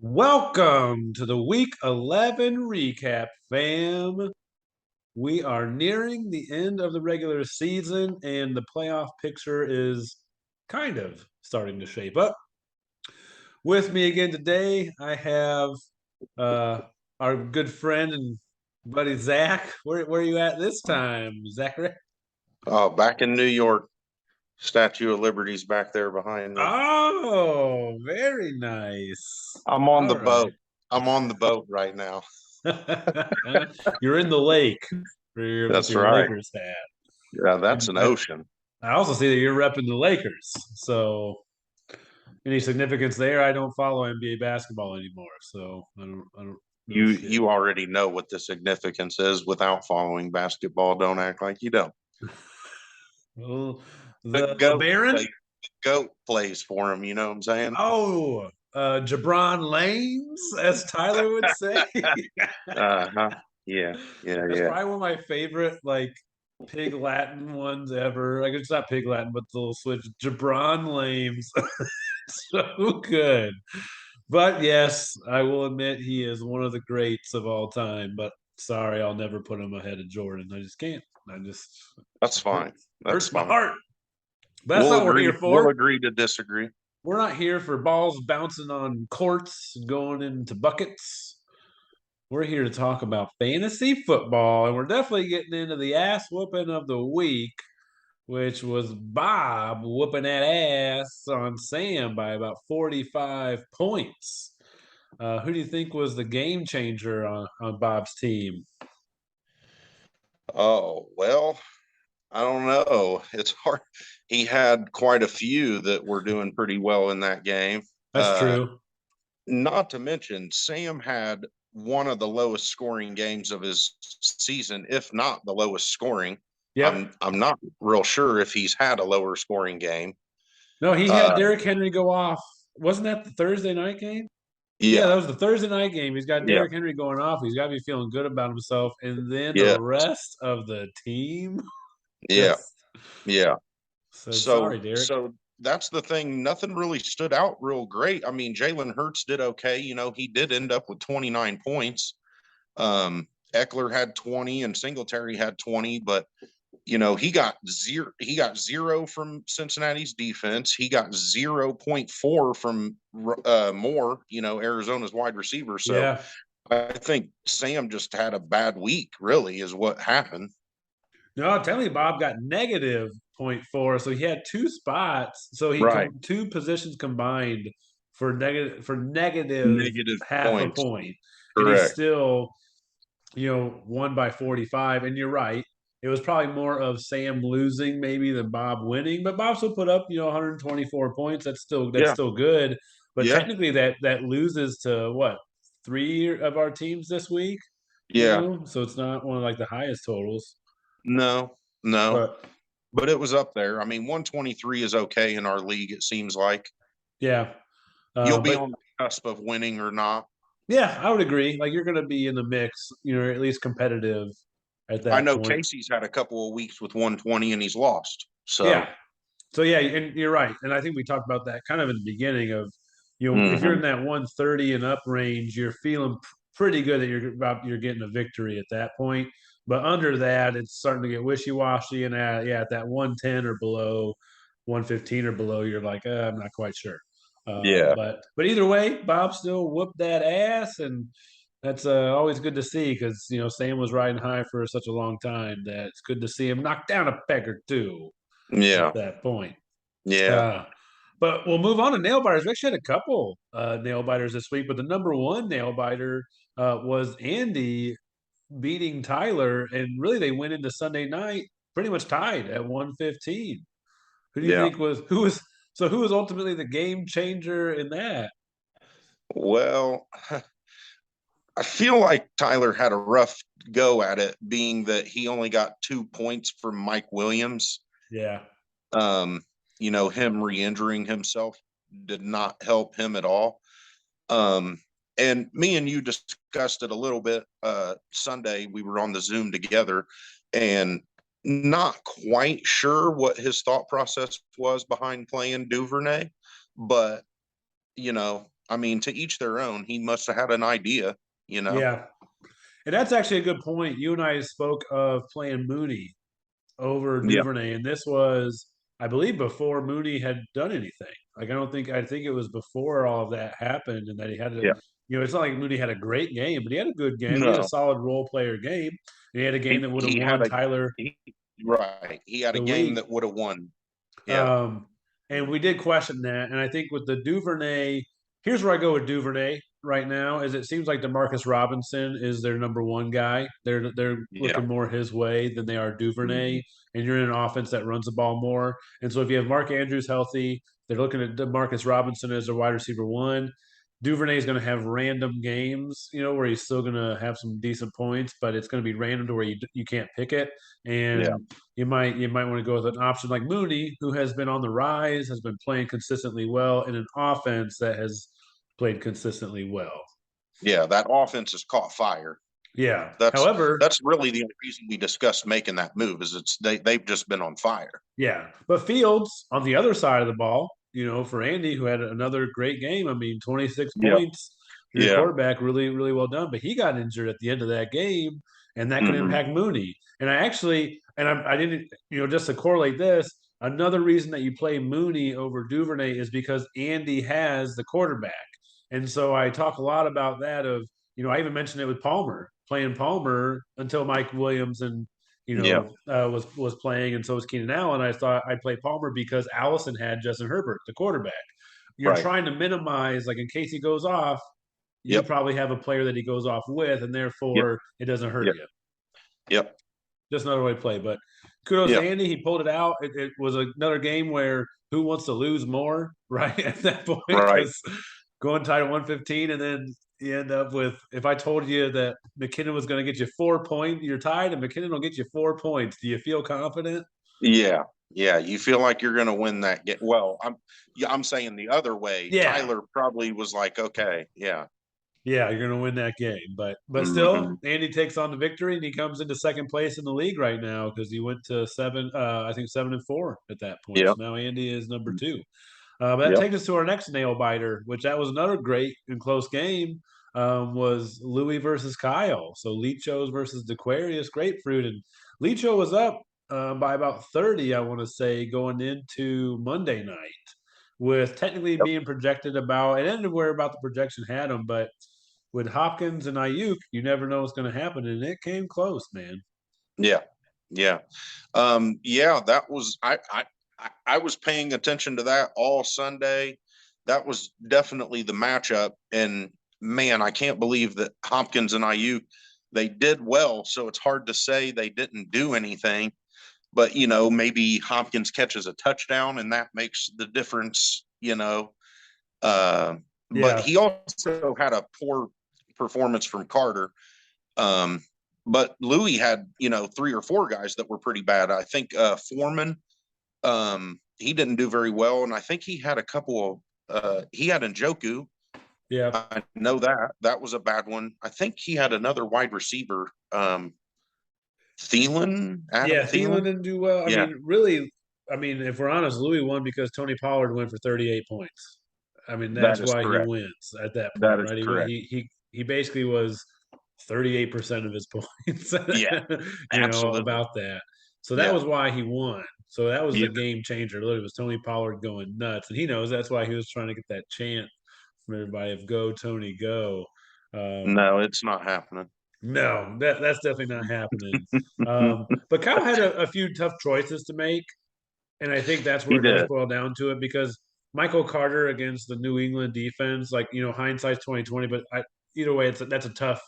Welcome to the Week 11 recap, fam. We are nearing the end of the regular season, and the playoff picture is kind of starting to shape up. With me again today, I have uh, our good friend and buddy Zach. Where are you at this time, Zachary? Oh, back in New York, Statue of Liberty's back there behind me. Oh, very nice. I'm on All the right. boat. I'm on the boat right now. You're in the lake with That's your right. Lakers hat. Yeah, that's And an ocean. I also see that you're repping the Lakers. So any significance there? I don't follow NBA basketball anymore, so I don't know shit. You already know what the significance is without following basketball. Don't act like you don't. Well, The the goat LeBaron? plays, the goat plays for him. You know what I'm saying? Oh, Jabron Lanes, as Tyler would say. Uh-huh. Yeah, yeah, That's yeah. probably one of my favorite like pig Latin ones ever. Like it's not pig Latin, but the little switch. Jabron Lames. So good. But yes, I will admit he is one of the greats of all time. But sorry, I'll never put him ahead of Jordan. I just can't. I just That's fine. That's hurts my fine. heart. But that's We'll not what we're agree. here We'll for. agree to disagree. We're not here for balls bouncing on courts, going into buckets. We're here to talk about fantasy football, and we're definitely getting into the ass whooping of the week, which was Bob whooping that ass on Sam by about 45 points. Who do you think was the game changer on Bob's team? Oh, well, I don't know. It's hard. He had quite a few that were doing pretty well in that game. That's true. Not to mention, Sam had one of the lowest scoring games of his season, if not the lowest scoring. Yep. I'm not real sure if he's had a lower scoring game. No, he had Uh, Derrick Henry go off. Wasn't that the Thursday night game? Yeah, yeah, that was the Thursday night game. He's got yeah, Derrick Henry going off. He's got to be feeling good about himself. And then the yeah, rest of the team yeah, just yeah. said, sorry, So, Derrick. so that's the thing. Nothing really stood out real great. I mean, Jalen Hurts did okay. You know, he did end up with 29 points. Eckler had 20 and Singletary had 20, but he got zero from Cincinnati's defense. He got 0.4 from Moore, Arizona's wide receiver. So Yeah. I think Sam just had a bad week, really, is what happened. No, I'm telling you, Bob got negative point 0.4. So he had two spots. So he Right. two positions combined for negative Negative half a points. point. And he Correct. still, won by 45. And you're right. It was probably more of Sam losing maybe than Bob winning, but Bob still put up, 124 points. That's Yeah. still good. But Yeah. technically that loses to what? Three of our teams this week, Yeah. so it's not one of like the highest totals. No, no. But But it was up there. I mean, 123 is okay in our league, it seems like. yeah, You'll be but on the cusp of winning or not. yeah, I would agree. Like you're going to be in the mix, at least competitive at I that know point. Casey's had a couple of weeks with 120 and he's lost. Yeah. So, So yeah, and you're right. And I think we talked about that kind of in the beginning of, if you're mhm. in that 130 and up range, you're feeling pretty good that you're getting a victory at that point. But under that, it's starting to get wishy washy. And at that 110 or below, 115 or below, you're like, I'm not quite sure. Yeah. But either way, Bob still whooped that ass, and that's always good to see because Sam was riding high for such a long time that it's good to see him knock down a peg or two at Yeah. that point. Yeah. Uh, but we'll move on to nail biters. We actually had a couple nail biters this week, but the number one nail biter was Andy beating Tyler, and really they went into Sunday night pretty much tied at 115. Who do you Yeah. think who was ultimately the game changer in that? Well, I feel like Tyler had a rough go at it, being that he only got 2 points from Mike Williams. Yeah. Um, him re injuring himself did not help him at all. Um, and me and you discussed it a little bit Sunday. We were on the Zoom together and not quite sure what his thought process was behind playing Duvernay, but I mean, to each their own. He must have had an idea, you know. Yeah. And that's actually a good point. You and I spoke of playing Mooney over Yeah. Duvernay, and this was, I believe, before Mooney had done anything. Like I think it was before all of that happened, and that he had to, Yeah. it's not like Mooney had a great game, but he had a good game. He had a No, solid role player game, and he had a game that would have he had won a Tyler he, right. He had a the game week. that would have won. Yeah. Um, and we did question that. And I think with the Duvernay, here's where I go with Duvernay right now, is it seems like Demarcus Robinson is their number one guy. They're Yeah. looking more his way than they are Duvernay. Mhm. And you're in an offense that runs the ball more. And so if you have Mark Andrews healthy, they're looking at Demarcus Robinson as their wide receiver one. Duvernay is going to have random games, where he's still going to have some decent points, but it's going to be random to where you can't pick it. Yeah. And you might want to go with an option like Mooney, who has been on the rise, has been playing consistently well in an offense that has played consistently well. Yeah. That offense has caught fire. Yeah. That's However, that's really the only reason we discussed making that move is they've just been on fire. yeah. But Fields on the other side of the ball, for Andy, who had another great game. I mean, 26 Yeah. points, your Yeah. quarterback, really, really well done. But he got injured at the end of that game, and that could Hmm. impact Mooney. And I didn't, just to correlate this, another reason that you play Mooney over Duvernay is because Andy has the quarterback. And so I talk a lot about that I even mentioned it with Palmer, playing Palmer until Mike Williams and Yeah. was playing, and so was Keenan Allen. I thought I'd play Palmer because Allison had Justin Herbert, the quarterback. You're Right. trying to minimize, like in case he goes off, you Yep. probably have a player that he goes off with, and Yep. therefore it doesn't hurt Yep. you. Yep. Just another way to play. But kudos to Yep. Andy. He pulled it out. It was another game where who wants to lose more, right? At that point, Right. because going tied at 115, and then you end up with, if I told you that McKinnon was going to get you 4 points, you're tied, and McKinnon will get you 4 points. Do you feel confident? Yeah. Yeah. You feel like you're going to win that game. Well, I'm saying the other way. Yeah. Tyler probably was like, okay, yeah. Yeah, you're going to win that game. But still, Hmm. Andy takes on the victory, and he comes into second place in the league right now because he went to I think 7-4 at that point. Yep. So now Andy is number two. But that Yep. takes us to our next nail biter, which that was another great and close game. Was Louis versus Kyle. So Lichos versus Dequarius Grapefruit, and Licho was up by about 30, I want to say, going into Monday night, with technically Yep. being projected about, it ended where about the projection had them, but with Hopkins and Ayuk, you never know what's going to happen, and it came close, man. Yeah. Yeah. Yeah, that was I was paying attention to that all Sunday. That was definitely the matchup. And man, I can't believe that Hopkins and Ayuk, they did well. So it's hard to say they didn't do anything. But maybe Hopkins catches a touchdown and that makes the difference. Uh, but Yeah, he also had a poor performance from Carter. Um, but Louis had, three or four guys that were pretty bad. I think Foreman, he didn't do very well. And I think he had a couple of, he had Njoku. yeah. I know that was a bad one. I think he had another wide receiver, Adam Yeah, Thielen Thielen. didn't do well. I Yeah, mean, really, if we're honest, Louis won because Tony Pollard went for 38 points. I mean, that that's is why he correct. wins at that point, That is right? correct. He basically was 38% of his points, Yeah, absolutely. about that. So that Yeah. was why he won. So that was Yeah. the game changer. Literally, was Tony Pollard going nuts, and he knows that's why he was trying to get that chant from everybody of "Go Tony, go." Um, No, it's not happening. no, that's definitely not happening. But Kyle had a few tough choices to make, and I think that's He where it does did. boil down to it because Michael Carter against the New England defense, like hindsight's 2020, but either way, that's a tough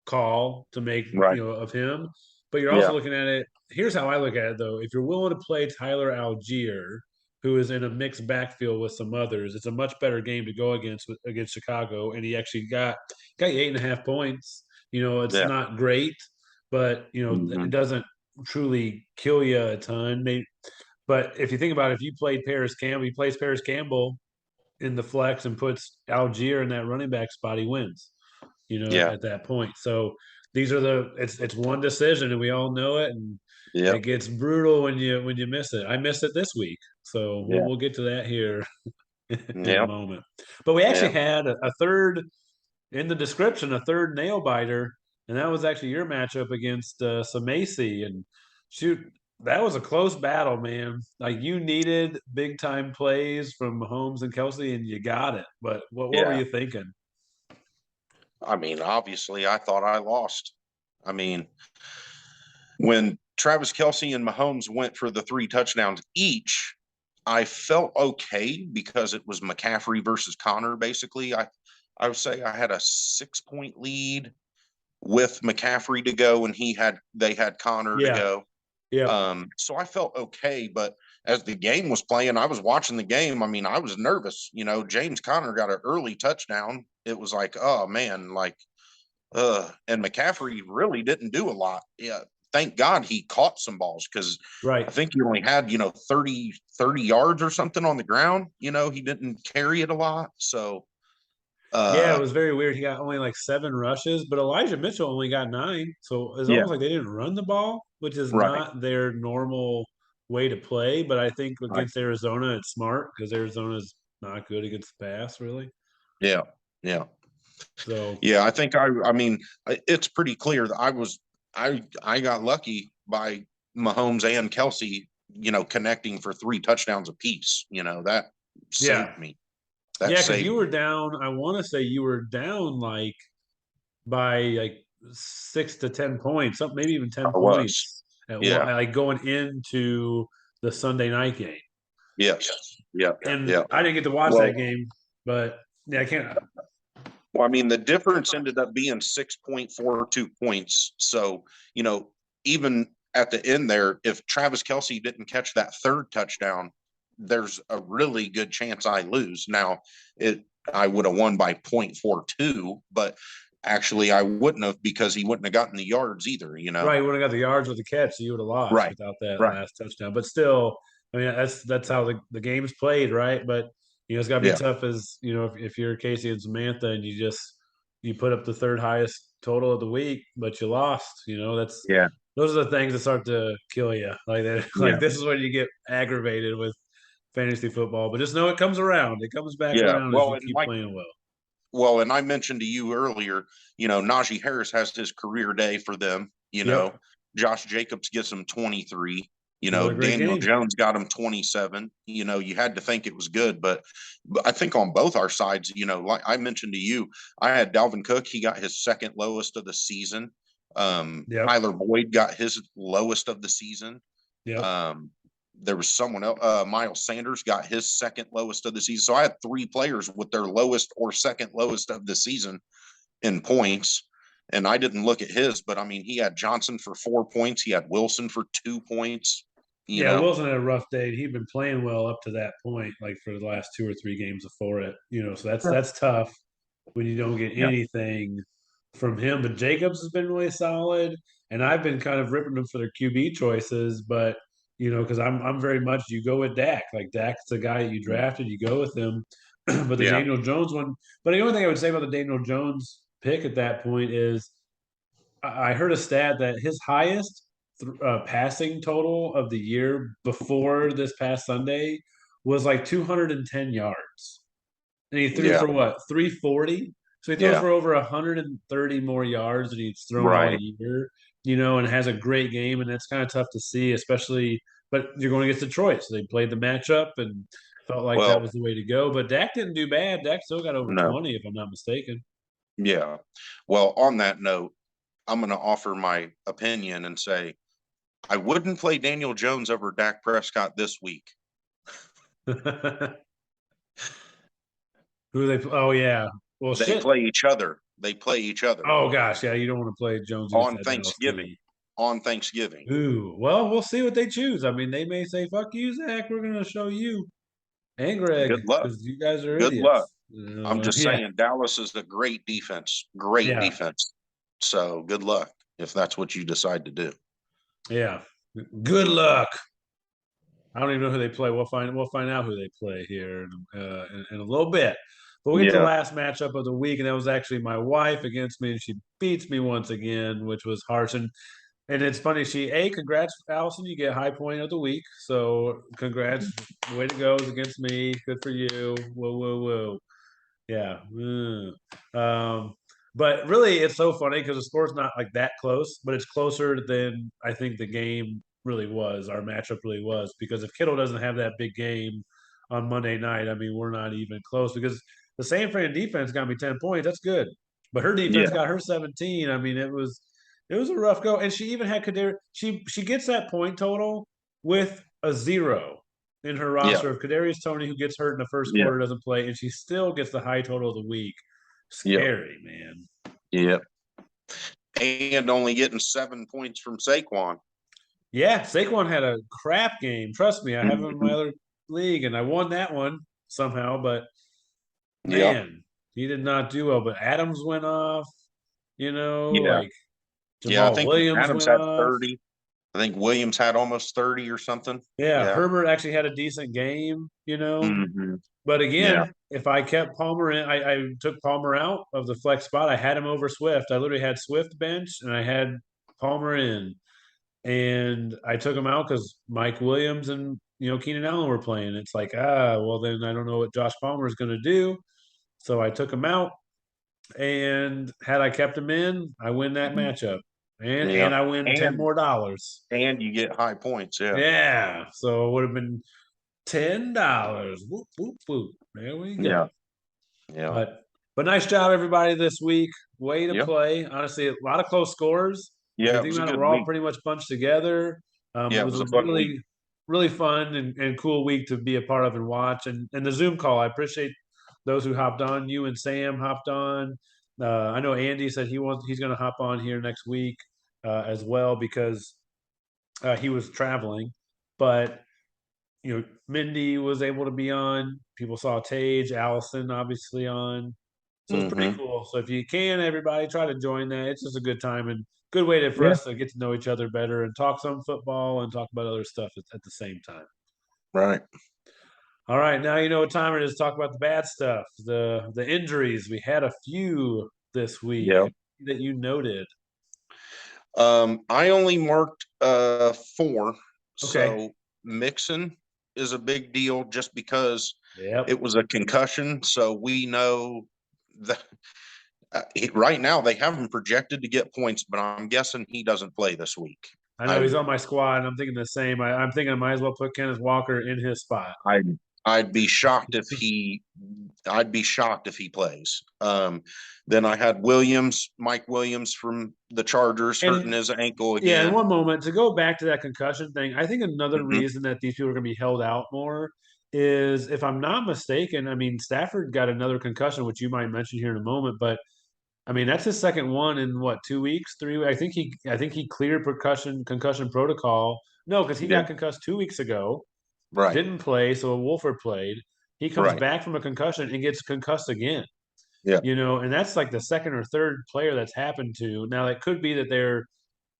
call to make, Right. of him. But you're also Yeah. looking at it. Here's how I look at it, though. If you're willing to play Tyler Algier, who is in a mixed backfield with some others, it's a much better game to go against Chicago, and he actually got you 8.5 points. It's Yeah. not great, but it Hmm. doesn't truly kill you a ton. But if you think about it, if you played Paris Campbell, he plays Paris Campbell in the flex and puts Algier in that running back spot, he wins. Yeah. At that point. So these are it's one decision, and we all know it, and Yep. it gets brutal when you miss it. I missed it this week, so we'll Yeah. we'll get to that here. in the Yeah. moment. But we actually Yeah. had a third in the description, a third nail biter, and that was actually your matchup against Samacy. And shoot, that was a close battle, man. Like you needed big time plays from Mahomes and Kelsey, and you got it. But what were Yeah. you thinking? I mean, obviously, I thought I lost. I mean, when Travis Kelsey and Mahomes went for the 3 touchdowns each, I felt okay because it was McCaffrey versus Connor. Basically, I would say I had a 6 point lead with McCaffrey to go, and they had Connor to Yeah, go. yep, So I felt okay, but as the game was playing, I was watching the game. I mean, I was nervous. James Conner got an early touchdown. It was like, oh man, like, and McCaffrey really didn't do a lot. Yeah. Thank God he caught some balls because I right. think he only had, 30 yards or something on the ground. He didn't carry it a lot. So, Yeah, it uh, was very weird. He got only like 7 rushes, but Elijah Mitchell only got 9. So it's yeah, almost like they didn't run the ball, which is right. not their normal way to play. But I think Right. against Arizona, it's smart because Arizona's not good against the pass, really. Yeah. Yeah. So Yeah, I mean, it's pretty clear that I got lucky by Mahomes and Kelsey, connecting for 3 touchdowns apiece. That yeah, saved me. That yeah, because you saved were me. down. I want to say you were down like by like 6 to 10 points, something maybe even ten I was. points at one, Yeah. like going into the Sunday night game. Yes. Yeah. And Yeah. I didn't get to watch that Well, game, but yeah, I can't. I mean, the difference ended up being 6.42 points. So, even at the end there, if Travis Kelsey didn't catch that third touchdown, there's a really good chance I lose. Now, I would have won by 0.42, but actually I wouldn't have because he wouldn't have gotten the yards either. Right, you would have got the yards with the catch, so you would have lost Right. without that Right. last touchdown. But still, I mean, that's how the game's played, right? But it's got to be Yeah. tough as if you're Casey and Samantha and you put up the third highest total of the week, but you lost. That's Yeah. those are the things that start to kill you. Like that, like Yeah. this is when you get aggravated with fantasy football. But just know it comes around. It comes back Yeah. around as Well, you and keep like, playing well. well, and I mentioned to you earlier, Najee Harris has his career day for them. Yep, Josh Jacobs gets him 23. another great Daniel game. Jones got him 27. You had to think it was good, but I think on both our sides, like I mentioned to you, I had Dalvin Cook. He got his second lowest of the season. Yep, Tyler Boyd got his lowest of the season. yep. Um, there was someone else, Miles Sanders got his second lowest of the season. So I had 3 players with their lowest or second lowest of the season in points. And I didn't look at his, but I mean, he had Johnson for 4 points. He had Wilson for 2 points, you Yeah, know? Wilson had a rough day. He'd been playing well up to that point, like for the last 2 or 3 games before it. So that's tough when you don't get Yeah. anything from him. But Jacobs has been really solid, and I've been kind of ripping them for their QB choices. But because I'm very much you go with Dak. Like Dak's the guy that you drafted, you go with him. But the Yeah. Daniel Jones one. But the only thing I would say about the Daniel Jones pick at that point is I heard a stat that his highest passing total of the year before this past Sunday was like 210 yards. And he threw Yeah. for what, 340? So he throws Yeah. for over 130 more yards than he's thrown all Right. year, and has a great game. And that's kind of tough to see, especially, but you're going against Detroit. So they played the matchup and felt like that Well, was the way to go. But Dak didn't do bad. Dak still got over no. 20, if I'm not mistaken. Yeah. Well, on that note, I'm going to offer my opinion and say I wouldn't play Daniel Jones over Dak Prescott this week. Who they? Oh yeah. Well, They shit. play each other. They play each other Oh gosh, yeah. You don't want to play Jones against on that Dallas Thanksgiving. team. On Thanksgiving. Ooh. Well, we'll see what they choose. I mean, they may say, "Fuck you, Zach. We're gonna show you and Greg Good luck. because you guys are Good luck. idiots." I'm just Yeah. saying Dallas is a great defense. Great Yeah. defense. So good luck if that's what you decide to do. Yeah. Good luck. I don't even know who they play. We'll find out who they play here in a little bit. But we'll get to the Yeah. last matchup of the week, and that was actually my wife against me, and she beats me once again, which was harsh. And And it's funny. Congrats, Allison. You get high point of the week. So congrats, way to go against me. Good for you. Whoa, whoa, whoa. Yeah. But really, it's so funny because the score's not like that close, but it's closer than I think the game really was. Our matchup really was because if Kittle doesn't have that big game on Monday night, I mean, we're not even close because the San Fran defense got me 10 points. That's good, but her defense Yeah. got her 17. I mean, it was a rough go, and she even had Kader. She gets that point total with a zero in her Yeah. roster of Kadarius Toney, who gets hurt in the first Yeah. quarter, doesn't play, and she still gets the high total of the week. Yeah. Scary, man. Yeah. And only getting 7 points from Saquon. Yeah, Saquon had a crap game. Trust me, I have him in my Mhm. other league, and I won that one somehow. But Yep. man, he did not do well. But Adams went off. Yeah. Like Yeah. I Jamal think Williams Adams went had off. 30. I think Williams had almost 30 or something. Yeah, Yeah. Herbert actually had a decent game. Hmm. But Yeah. again, if I kept Palmer in, I took Palmer out of the flex spot. I had him over Swift. I literally had Swift bench and I had Palmer in. And I took him out because Mike Williams and Keenan Allen were playing. It's like, well then I don't know what Josh Palmer is going to do. So I took him out. And had I kept him in, I win that Mhm. matchup. And Yeah. and I win 10 And more dollars. and you get high points. Yeah. Yeah. So it would have been $10. Whoop, whoop, whoop. There we Yeah. go. Yeah. But nice job, everybody, this week. Way to Yeah. play. Honestly, a lot of close scores. When Yeah. you It think was a about it, good we're all week. pretty much bunched together. Yeah. It It was was a a fun week. really, really fun and cool week to be a part of and watch. And the Zoom call, I appreciate those who hopped on. You and Sam hopped on. I know Andy said he's going to hop on here next week as well because he was traveling. But Mindy was able to be on. People saw Tage, Allison obviously on. So it's pretty Hmm. cool. So if you can, everybody try to join that. It's just a good time and good way for Yeah. us to get to know each other better and talk some football and talk about other stuff at the same time. Right. All right, now you know what time it is. Talk about the bad stuff, the injuries. We had a few this week Yeah. that you noted. I only marked 4. Okay. So Mixon is a big deal just because Yep. it was a concussion. So we know that right now they have him projected to get points, but I'm guessing he doesn't play this week. I know I he's on my squad, and I'm thinking the same. I'm thinking I might as well put Kenneth Walker in his spot. I I'd be shocked if he I'd be shocked if he plays. Then I had Mike Williams from the Chargers hurting And his ankle yeah, in again. one moment, to go back to that concussion thing, I think another Hmm. reason that these people are going to be held out more is, if I'm not mistaken, I mean, Stafford got another concussion, which you might mention here in a moment, but I mean, that's his second one in what, 2 weeks, 3 weeks? I think he cleared concussion protocol. No, because he Yeah, got concussed 2 weeks ago, right, didn't play, so Wolford played. He comes right. back from a concussion and gets concussed again. Yeah, And that's like the second or third player that's happened to. Now, it could be that they're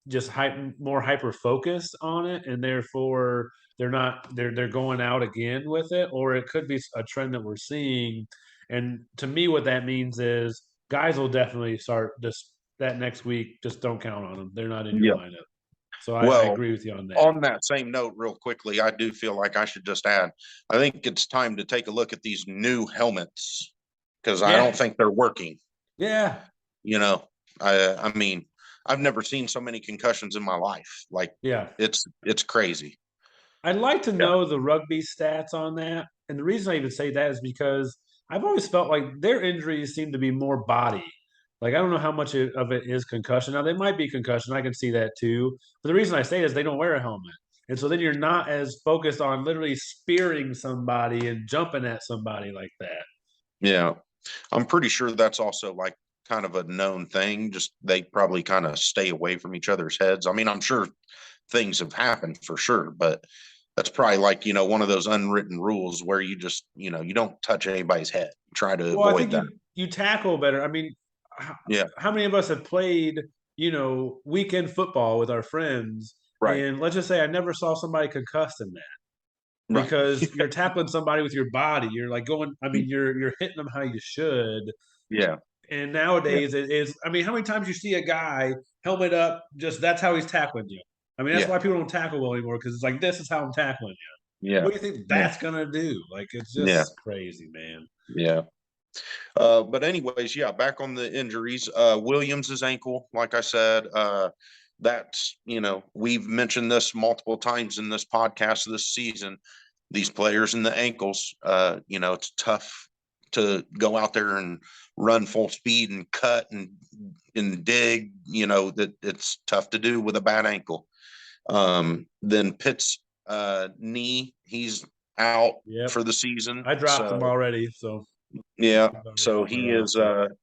just more hyper focused on it, and therefore they're going out again with it, or it could be a trend that we're seeing. And to me, what that means is guys will definitely start just that next week. Just don't count on them; they're not in your yeah. lineup. So I Well, agree with you on that. on that same note, real quickly, I do feel like I should just add, I think it's time to take a look at these new helmets because I don't Yeah, think they're working. yeah, You know, I mean, I've never seen so many concussions in my life. Like yeah. it's crazy. I'd like to Yeah. know the rugby stats on that. And the reason I even say that is because I've always felt like their injuries seem to be more body. Like, I don't know how much of it is concussion. Now, they might be concussion. I can see that too. But the reason I say it is they don't wear a helmet. And so then you're not as focused on literally spearing somebody and jumping at somebody like that. Yeah. I'm pretty sure that's also like kind of a known thing. Just they probably kind of stay away from each other's heads. I mean, I'm sure things have happened for sure, but that's probably like, one of those unwritten rules where you just, you don't touch anybody's head. Try to Well, I avoid think that. you tackle better. I mean, how, Yeah. how many of us have played, weekend football with our friends? Right. And let's just say I never saw somebody concussed in that Right. because you're tackling somebody with your body. You're like going. I mean, you're hitting them how you should. Yeah. And Yeah. nowadays it is. I mean, how many times you see a guy helmet up. Just that's how he's tackling you. I mean, that's Yeah. why people don't tackle well anymore because it's like this is how I'm tackling you. Yeah. What do you think Yeah. that's gonna do? Like, it's Yeah. just crazy, man. Yeah. But anyways, yeah, back on the injuries. Williams's ankle, like I said, that's, we've mentioned this multiple times in this podcast this season. These players and the ankles, it's tough to go out there and run full speed and cut and dig. That it's tough to do with a bad ankle. Then Pitt's knee, he's out Yep. for the season. I dropped him So already, so yeah, he's already so on he IR. is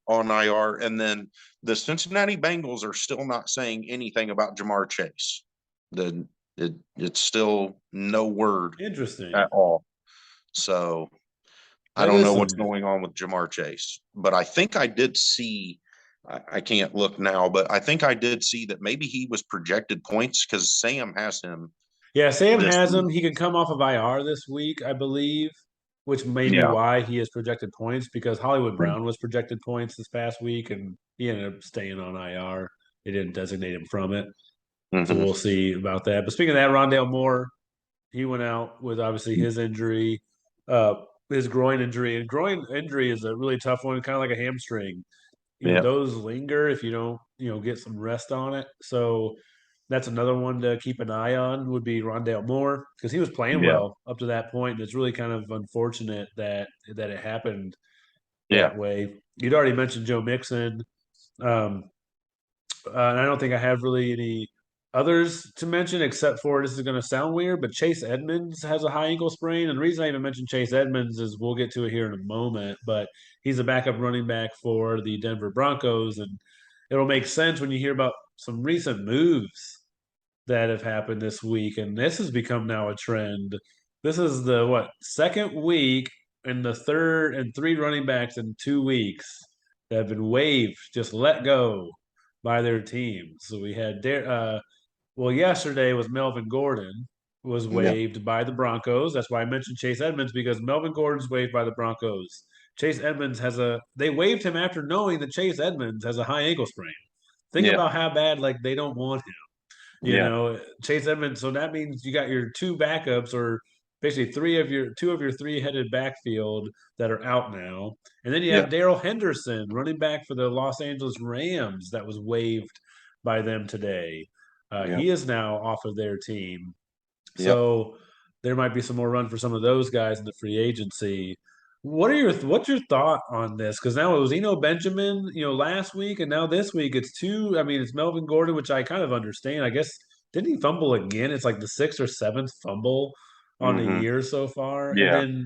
on IR, and then the Cincinnati Bengals are still not saying anything about Jamar Chase. It's still no word Interesting. at all. So I That don't is know what's some. going on with Jamar Chase, but I think I did see. I can't look now, but I think I did see that maybe he was projected points because Sam has him Yeah, Sam this has week. him. He can come off of IR this week, I believe, which may be Yeah. why he has projected points because Hollywood Brown was projected points this past week and he ended up staying on IR. They didn't designate him from it. So Mm-hmm. we'll see about that. But speaking of that, Rondale Moore, he went out with obviously his injury, uh, his groin injury. And groin injury is a really tough one, kind of like a hamstring. Yeah. Those linger if you don't, get some rest on it. So that's another one to keep an eye on would be Rondale Moore because he was playing Yeah. well up to that point. And it's really kind of unfortunate that it happened Yeah. that way. You'd already mentioned Joe Mixon. Um, and I don't think I have really any others to mention except for this is going to sound weird, but Chase Edmonds has a high ankle sprain. And the reason I even mentioned Chase Edmonds is we'll get to it here in a moment, but he's a backup running back for the Denver Broncos. And it'll make sense when you hear about some recent moves that have happened this week. And this has become now a trend. This is the second week and the third and three running backs in 2 weeks that have been waived, just let go by their teams. So we had yesterday was Melvin Gordon was Yeah. waived by the Broncos. That's why I mentioned Chase Edmonds because Melvin Gordon's waived by the Broncos. Chase Edmonds they waived him after knowing that Chase Edmonds has a high ankle sprain. Think Yeah. about how bad like they don't want him. Yeah. Chase Edmonds. So that means you got your two backups, or basically two of your three-headed backfield that are out now, and then you have Yeah. Daryl Henderson, running back for the Los Angeles Rams, that was waived by them today. Yeah. He is now off of their team, Yep. so there might be some more run for some of those guys in the free agency. What's your thought on this? Because now it was Eno Benjamin, last week, and now this week it's two. I mean, it's Melvin Gordon, which I kind of understand. I guess didn't he fumble again? It's like the sixth or seventh fumble on the Mm-hmm. year so far. And Yeah. then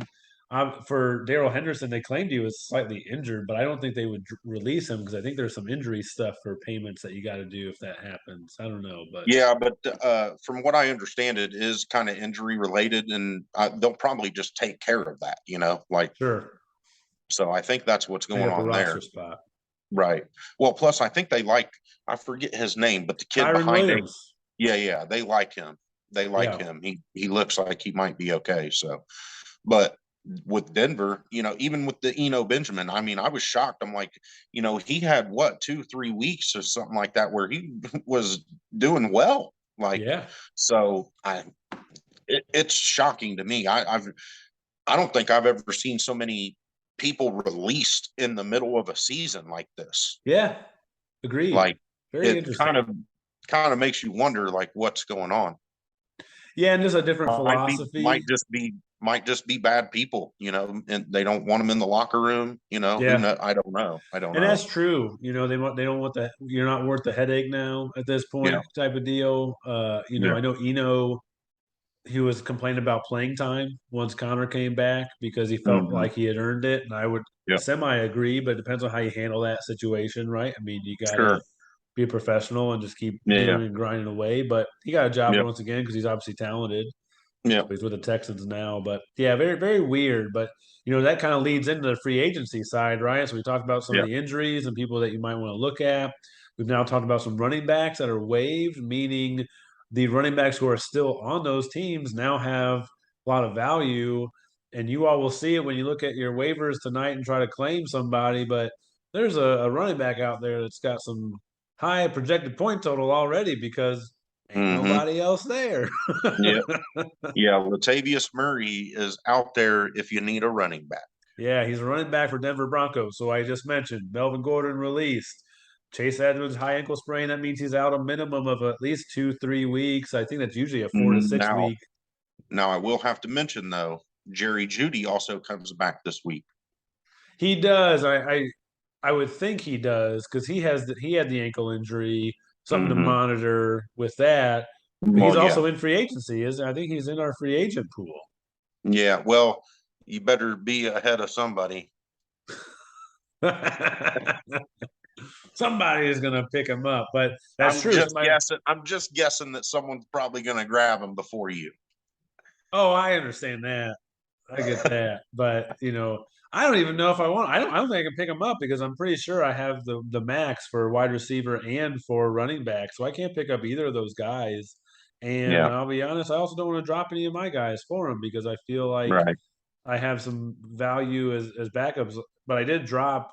for Daryl Henderson, they claimed he was slightly injured, but I don't think they would release him because I think there's some injury stuff for payments that you got to do if that happens. I don't know, but Yeah, but from what I understand, it is kind of injury related, and they'll probably just take care of that. Like, sure, so I think that's what's make going up a on roster there. spot. Right. Well, plus I think they like, I forget his name, but the kid Kyron behind him. Williams. Yeah, yeah, they like him. They like Yeah. him. He looks like he might be okay. So, but with Denver, even with the Eno Benjamin, I mean, I was shocked. I'm like, he had what 2-3 weeks or something like that where he was doing well. Like, Yeah. so it's shocking to me. I don't think I've ever seen so many people released in the middle of a season like this. Yeah. Agreed. Like, Very it kind interesting. of makes you wonder like what's going on. Yeah, and just a different Might be philosophy. might just be bad people, and they don't want them in the locker room. Who Yeah. know? I don't know. I don't And know. that's true. They don't want the you're not worth the headache now at this Yeah. point type of deal. Yeah. I know Eno he was complaining about playing time once Connor came back because he felt Hmm. like he had earned it. And I would Yeah. semi agree, but it depends on how you handle that situation, right? I mean, you gotta Sure. be a professional and just keep Yeah. doing and grinding away. But he got a job Yeah. once again because he's obviously talented. Yeah. So he's with the Texans now. But yeah, very, very weird. But that kind of leads into the free agency side, right? So we talked about some of Yeah. the injuries and people that you might want to look at. We've now talked about some running backs that are waived, meaning the running backs who are still on those teams now have a lot of value. And you all will see it when you look at your waivers tonight and try to claim somebody. But there's a running back out there that's got some high projected point total already because ain't Mm-hmm. nobody else there. Yeah. Yeah. Latavius Murray is out there if you need a running back. Yeah, he's a running back for Denver Broncos. So I just mentioned Melvin Gordon released. Chase Edmonds high ankle sprain. That means he's out a minimum of at least 2-3 weeks. I think that's usually a 4 to 6 Now, week. now I will have to mention though, Jerry Jeudy also comes back this week. He does. I would think he does because he had the ankle injury, something to Mm-hmm. monitor with that. But he's Well, yeah. also in free agency, isn't? I think he's in our free agent pool. Yeah. Well, you better be ahead of somebody. Somebody is going to pick him up, but that's I'm true. just Somebody. guessing. I'm just guessing that someone's probably going to grab him before you. Oh, I understand that. I get that, but I don't even know if I want. I don't think I can pick him up because I'm pretty sure I have the max for wide receiver and for running back, so I can't pick up either of those guys. And Yeah. I'll be honest, I also don't want to drop any of my guys for him because I feel like Right. I have some value as backups. But I did drop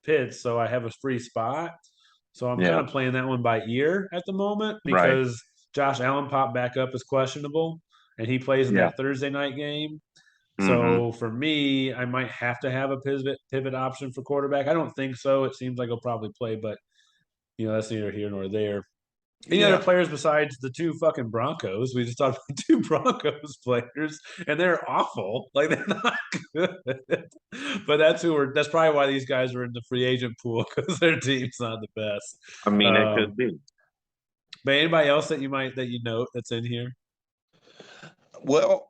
Pitts, so I have a free spot. So I'm kind Yeah. of playing that one by ear at the moment Right. because Josh Allen popped back up as questionable, and he plays in Yeah. that Thursday night game. Mm-hmm. So for me, I might have to have a pivot option for quarterback. I don't think so. It seems like he'll probably play, but that's neither here nor there. Any other Yeah. players besides the two fucking Broncos? We just talked about two Broncos players, and they're awful. Like they're not good. But that's probably why these guys are in the free agent pool because their team's not the best. I mean, it Um, could be. but anybody else that you note that's in here? Well,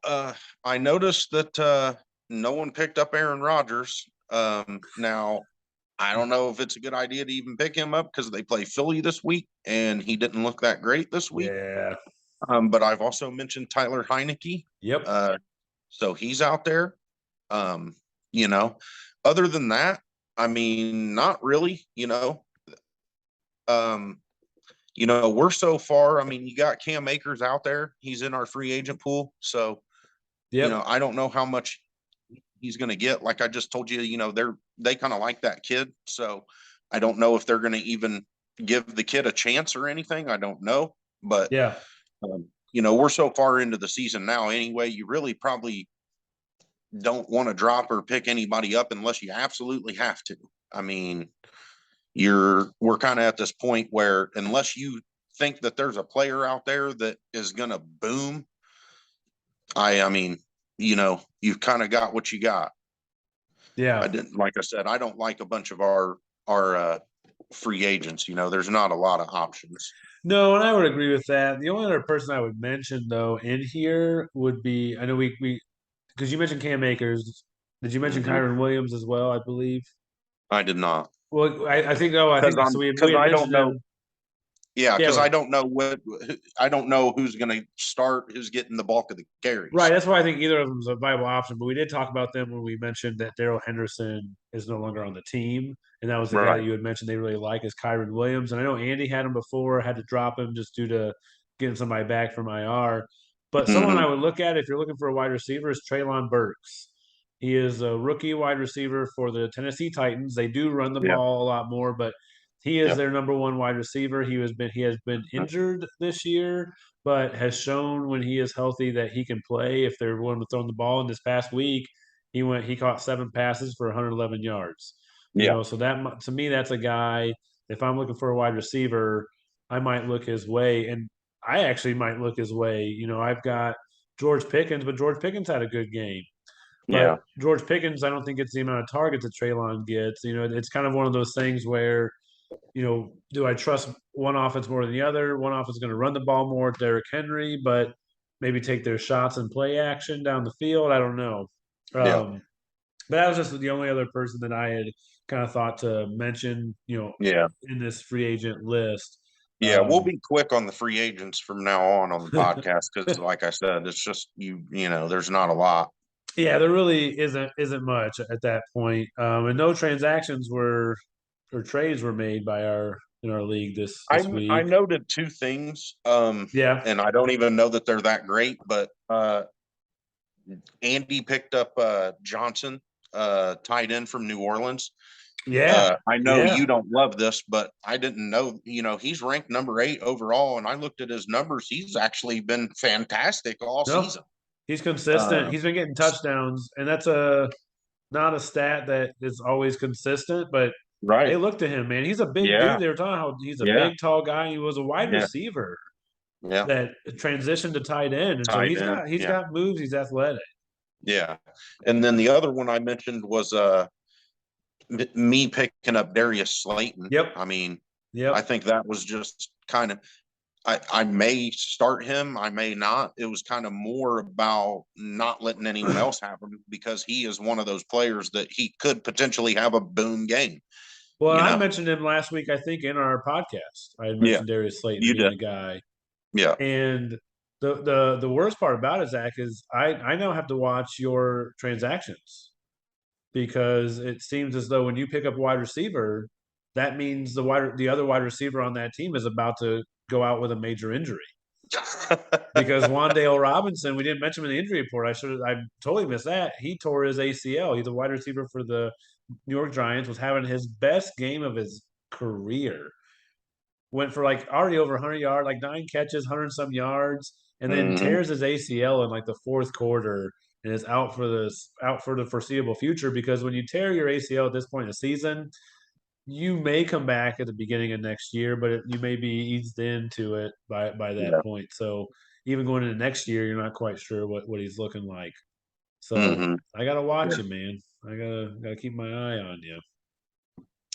I noticed that no one picked up Aaron Rodgers. Now, I don't know if it's a good idea to even pick him up because they play Philly this week, and he didn't look that great this week. Yeah. But I've also mentioned Tyler Heineke. Yep. So he's out there. Um, you know, other than that, I mean, not really. Um, we're so far. I mean, you got Cam Akers out there. He's in our free agent pool. So, Yep. I don't know how much he's going to get. Like I just told you, they kind of like that kid. So I don't know if they're going to even give the kid a chance or anything. I don't know. But, Yeah. we're so far into the season now anyway, you really probably don't want to drop or pick anybody up unless you absolutely have to. I mean, we're kind of at this point where unless you think that there's a player out there that is going to boom, I mean, you've kind of got what you got. Yeah. I didn't, like I said, I don't like a bunch of our free agents. There's not a lot of options. No, and I would agree with that. The only other person I would mention though in here would be I know we because you mentioned Cam Akers. Did you mention Mm-hmm. Kyron Williams as well? I believe. I did not Well, I think I because think so. We because had I don't mentioned know. him. Yeah, because Yeah, I don't know who's going to start, who's getting the bulk of the right. carries. That's why I think either of them is a viable option. But we did talk about them when we mentioned that Daryl Henderson is no longer on the team, and that was the guy that Right. you had mentioned they really like is Kyron Williams. And I know Andy had him before, had to drop him just due to getting somebody back from IR. But someone Mm-hmm. I would look at if you're looking for a wide receiver is Traylon Burks. He is a rookie wide receiver for the Tennessee Titans. They do run the Yeah. ball a lot more, but he is Yeah. their number one wide receiver. He has been injured this year, but has shown when he is healthy that he can play if they're willing to throw the ball. In this past week, he caught 7 passes for 111 yards. Yeah. So that to me that's a guy. If I'm looking for a wide receiver, I might look his way, and I actually might look his way. I've got George Pickens, but George Pickens had a good game. Yeah. But George Pickens, I don't think gets the amount of targets that Traylon gets. It's kind of one of those things where do I trust one offense more than the other? One offense is going to run the ball more, Derrick Henry, but maybe take their shots and play action down the field. I don't know. Yeah. But that was just the only other person that I had kind of thought to mention, Yeah. in this free agent list. Yeah. We'll be quick on the free agents from now on the podcast because, like I said, it's just there's not a lot. Yeah, there really isn't much at that point, and no transactions were or trades were made by in our league this I week. noted two things, Yeah, and I don't even know that they're that great, but Andy picked up Johnson, tight end from New Orleans. Yeah, I know yeah. you don't love this, but I didn't know, he's ranked number 8 overall, and I looked at his numbers. He's actually been fantastic all No, season. he's consistent. Uh, He's been getting touchdowns, and that's a not a stat that is always consistent, but they right. look to him, man. He's a big Yeah. dude. They were talking how he's a Yeah. big, tall guy. He was a wide Yeah. receiver Yeah. that transitioned to tight end, and so Tight he's end. got he's Yeah. got moves. He's athletic. Yeah. And then the other one I mentioned was me picking up Darius Slayton. Yep, I mean, I yep. think that was just kind of, I may start him, I may not. It was kind of more about not letting anyone else have him because he is one of those players that he could potentially have a boom game, Well, you I know? mentioned him last week. I think in our podcast, I had Yeah, mentioned Darius Slayton you being did. a guy, Yeah. and the worst part about it, Zach, is I now have to watch your transactions because it seems as though when you pick up wide receiver, that means the other wide receiver on that team is about to go out with a major injury. Because Wandale Robinson, we didn't mention him in the injury report. I totally missed that. He tore his ACL. He's a wide receiver for the New York Giants, was having his best game of his career. Went for like already over 100 yards, like 9 catches, 100 some yards, and then Hmm. tears his ACL in like the fourth quarter and is out for the foreseeable future. Because when you tear your ACL at this point in the season, you may come back at the beginning of next year, but you may be eased into it by that Yeah. point. So even going into next year, you're not quite sure what he's looking like. So Hmm. I gotta watch Yeah. you, man. I gotta keep my eye on you.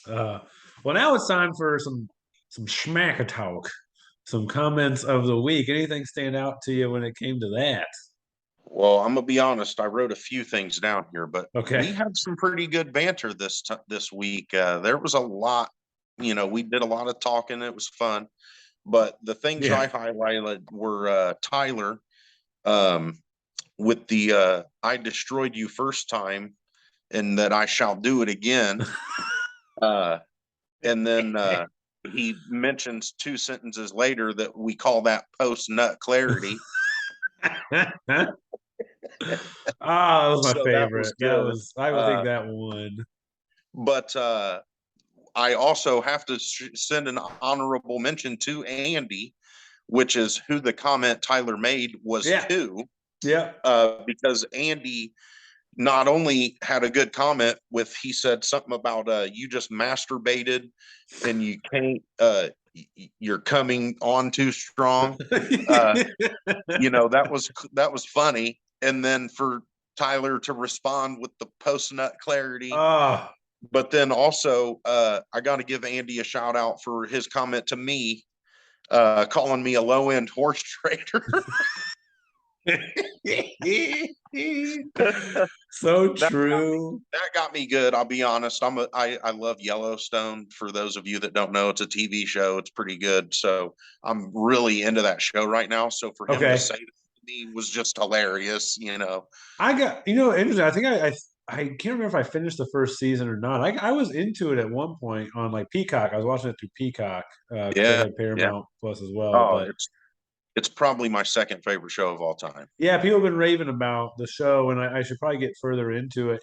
Uh, well, now it's time for some schmack talk, some comments of the week. Anything stand out to you when it came to that? Well, I'm gonna be honest. I wrote a few things down here, but Okay. we had some pretty good banter this week. There was a lot. We did a lot of talking. It was fun. But the things Yeah. I highlighted were Tyler, um, with the "I destroyed you first time" and that I shall do it again. Uh, and then he mentions 2 sentences later that we call that post nut clarity. Ah, that was my So that was favorite. That good. was I would think Uh, that one. but I also have to send an honorable mention to Andy, which is who the comment Tyler made was Yeah. to, Yeah. because Andy not only had a good comment with, he said something about you just masturbated and you can't, you're coming on too strong. Uh, that was funny. And then for Tyler to respond with the post nut clarity. Oh. But then also, I got to give Andy a shout out for his comment to me, calling me a low end horse trader. So that true. that got me good. I'll be honest. I love Yellowstone. For those of you that don't know, it's a TV show. It's pretty good. So I'm really into that show right now. So for him to Okay. say that to me was just hilarious. I got interesting. I think I can't remember if I finished the first season or not. I was into it at one point on like Peacock. I was watching it through Peacock because they Yeah, had yeah. Paramount Plus as well. Oh, But it's probably my second favorite show of all time. yeah, people have been raving about the show, and I should probably get further into it.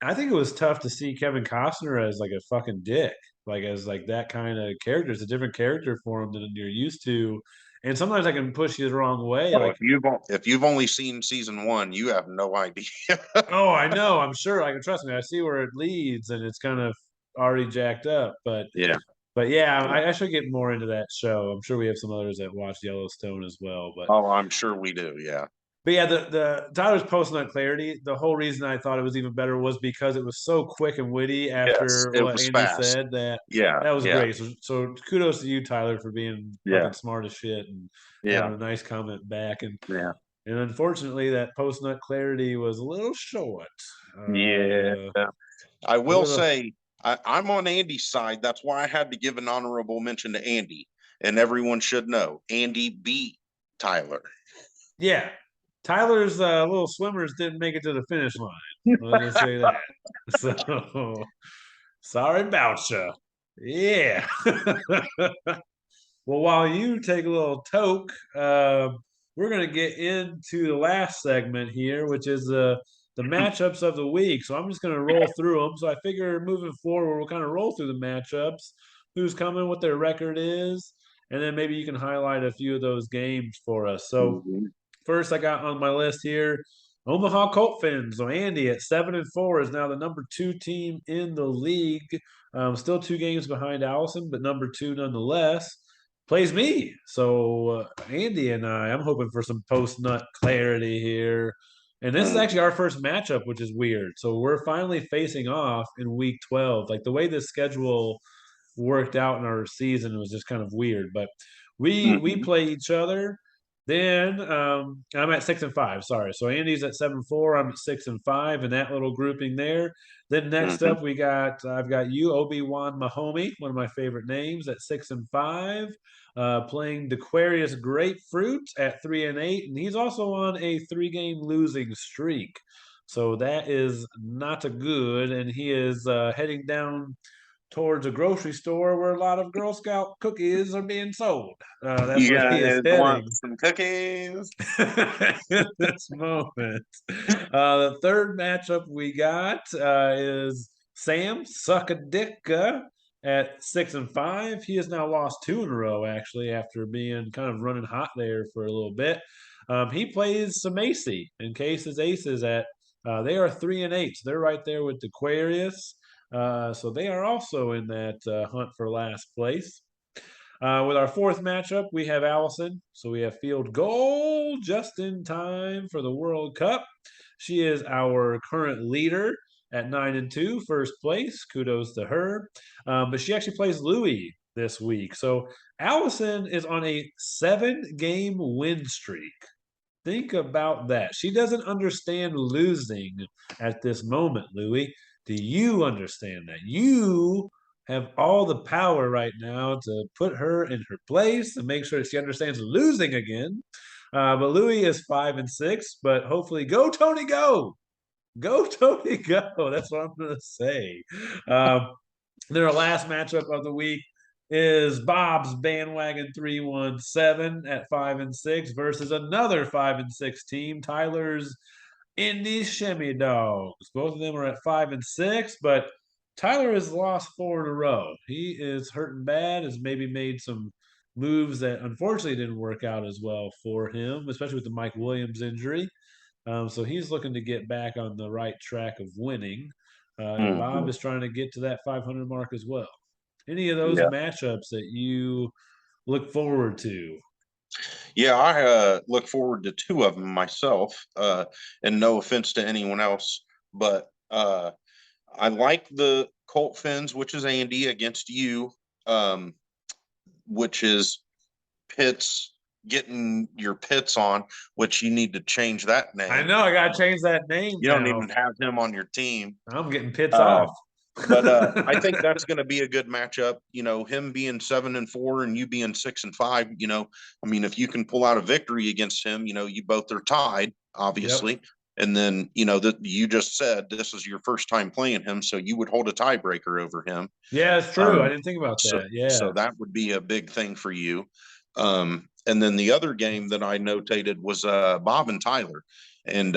I think it was tough to see Kevin Costner as like a fucking dick, like as like that kind of character. It's a different character for him than you're used to, and sometimes I can push you the wrong way. Oh, Like, if you've only seen season one, you have no idea. oh, I know, I'm sure. Like, trust me, I see where it leads, and it's kind of already jacked up. Yeah. But yeah, Yeah. I should get more into that show. I'm sure we have some others that watch Yellowstone as well. Oh, I'm sure we do. Yeah. But yeah, the Tyler's post nut clarity. The whole reason I thought it was even better was because it was so quick and witty Yes, after it what was Andy fast. said that Yeah. that was Yeah. great. So kudos to you, Tyler, for being Yeah. fucking smart as shit and Yeah. having a nice comment back. Yeah. And unfortunately, that post nut clarity was a little short. Yeah. I A will little, say I'm on Andy's side. That's why I had to give an honorable mention to Andy. And everyone should know Andy beat Tyler. yeah. Tyler's little swimmers didn't make it to the finish line. Let's just say that. So sorry about you. Yeah. Well, while you take a little toke, we're going to get into the last segment here, which is the the matchups of the week. So I'm just going to roll through them. So I figure moving forward, we'll kind of roll through the matchups, who's coming, what their record is, and then maybe you can highlight a few of those games for us. So Mhm. first, I got on my list here Omaha Colt Fins. So Andy at 7-4 is now the number 2 team in the league. Still 2 games behind Allison, but number 2 nonetheless. Plays me. So Andy and I'm hoping for some post nut clarity here. And this is actually our first matchup, which is weird. So we're finally facing off in week 12. Like the way this schedule worked out in our season was just kind of weird. But we Mhm. play each other. Then I'm at 6-5. Sorry, so Andy's at 7-4. I'm at 6-5 in that little grouping there. Then next Mhm. up I've got you Obi-Wan Mahomey, one of my favorite names, at 6-5. Playing Dequarius Grapefruit at 3-8, and he's also on a 3-game losing streak. So that is not a good, and he is heading down towards a grocery store where a lot of Girl Scout cookies are being sold. That's You where he is guys want heading some cookies? in this moment. The third matchup we got is Sam Suckadicka at 6-5. He has now lost 2 in a row, actually, after being kind of running hot there for a little bit. He plays Samacy in case his aces at they are 3-8. So they're right there with Aquarius. So they are also in that hunt for last place. With our fourth matchup, we have Allison. So we have field goal just in time for the World Cup. She is our current leader at 9-2, first place. Kudos to her. But she actually plays Louis this week. So Allison is on a 7-game win streak. Think about that. She doesn't understand losing at this moment, Louis. Do you understand that? You have all the power right now to put her in her place and make sure that she understands losing again. But Louis is 5-6. But hopefully, go Tony, go Tony, go. That's what I'm going to say. Um, then our last matchup of the week is Bob's Bandwagon 317 at 5-6 versus another 5-6 team, Tyler's Indy Shimmy Dogs. Both of them are at 5-6, but Tyler has lost 4 in a row. He is hurting bad, has maybe made some moves that unfortunately didn't work out as well for him, especially with the Mike Williams injury. So he's looking to get back on the right track of winning. And Bob Mhm. is trying to get to that 500 mark as well. Any of those Yeah. matchups that you look forward to? Yeah, I look forward to two of them myself. And no offense to anyone else, but I like the Colt Fins, which is Andy against you, um, which is Pitts getting your Pitts on, which you need to change that I name. know I gotta change that name You don't now. even have him on your team. I'm getting pits Uh, off. but I think that's going to be a good matchup. You know, him being 7-4 and you being 6-5. You know, I mean, if you can pull out a victory against him, you know, you both are tied, Yep. obviously. And then, you know, that you just said this is your first time playing him, so you would hold a tiebreaker over him. Yeah, it's true. I Um, didn't think about so, that. Yeah. so that would be a big thing for you. And then the other game that I notated was Bob and Tyler, and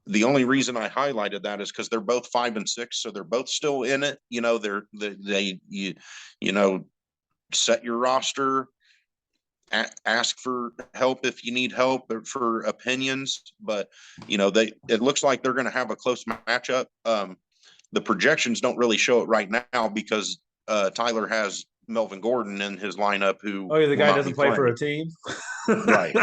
the only reason I highlighted that is because they're both 5-6, so they're both still in it. You know, you know, set your roster, ask for help if you need help or for opinions. But you know, it looks like they're going to have a close matchup. The projections don't really show it right now because Tyler has Melvin Gordon in his lineup who Oh, yeah, the will guy not be doesn't play for playing. a team. Right.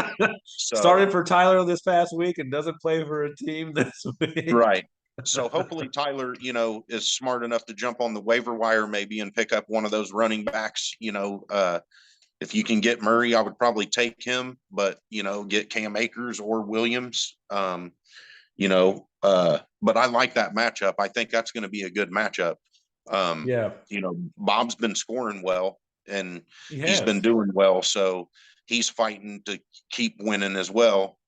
So Started for Tyler this past week and doesn't play for a team this week. right. So hopefully Tyler, you know, is smart enough to jump on the waiver wire maybe and pick up one of those running backs. You know, if you can get Murray, I would probably take him, but you know, get Cam Akers or Williams. You know, but I like that matchup. I think that's going to be a good matchup. Yeah, You know, Bob's been scoring well and he he's been has. doing well, so he's fighting to keep winning as well.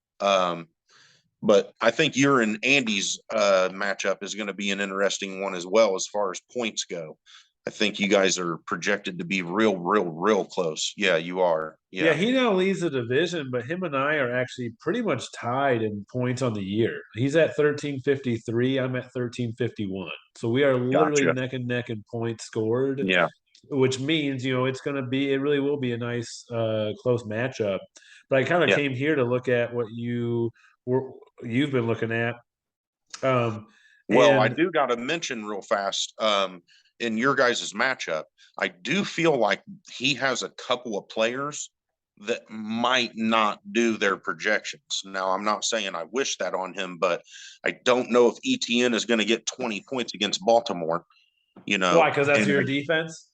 But I think your and Andy's matchup is going to be an interesting one as well as far as points go. I think you guys are projected to be real close. Yeah, you are. Yeah, Yeah. he now leads the division, but him and I are actually pretty much tied in points on the year. He's at 1353. I'm at 1351. So we are literally Gotcha. neck and neck in points scored, Yeah. which means, it's going to be, it really will be a nice, close matchup. But I kind of Yeah. came here to look at what were, you've been looking at. Um, Well, I and do got to mention real fast, in your guys' matchup, I do feel like he has a couple of players that might not do their projections. Now, I'm not saying I wish that on him, but I don't know if ETN is going to get 20 points against Baltimore, why? Because that's and your defense.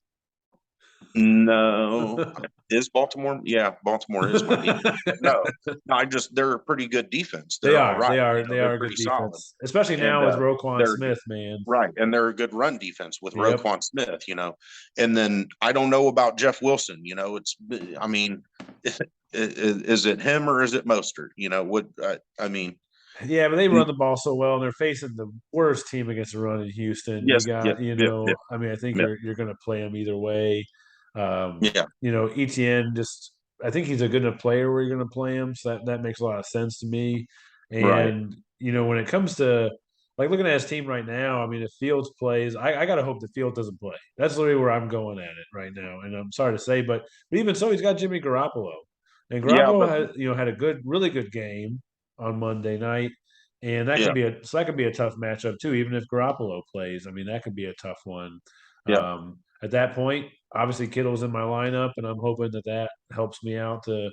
no, is Baltimore? Yeah, Baltimore is my defense. But no, I just they're a pretty good defense. They They're all are. right. They are. They They're are a good pretty solid, defense, especially and now with Roquan they're Smith, man. right, and they're a good run defense with Yep. Roquan Smith. And then I don't know about Jeff Wilson. I mean, is it him or is it Mostert? I mean, Yeah, but they run the ball so well, and they're facing the worst team against the run in Houston. You yes, got, yep, yep, yep, I mean, I think yep, you're going to play them either way. yeah, ETN just, I think he's a good enough player where you're going to play him, so that makes a lot of sense to me. right, And when it comes to like looking at his team right now, I mean, if Fields plays, I got to hope that Fields doesn't play. That's literally where I'm going at it right now. And I'm sorry to say, but even so, he's got Jimmy Garoppolo, and yeah, Garoppolo but had had a really good game on Monday night, and yeah, that could be a tough matchup too. Even if Garoppolo plays, I mean that could be a tough one. yeah, At that point, obviously Kittle's in my lineup, and I'm hoping that helps me out to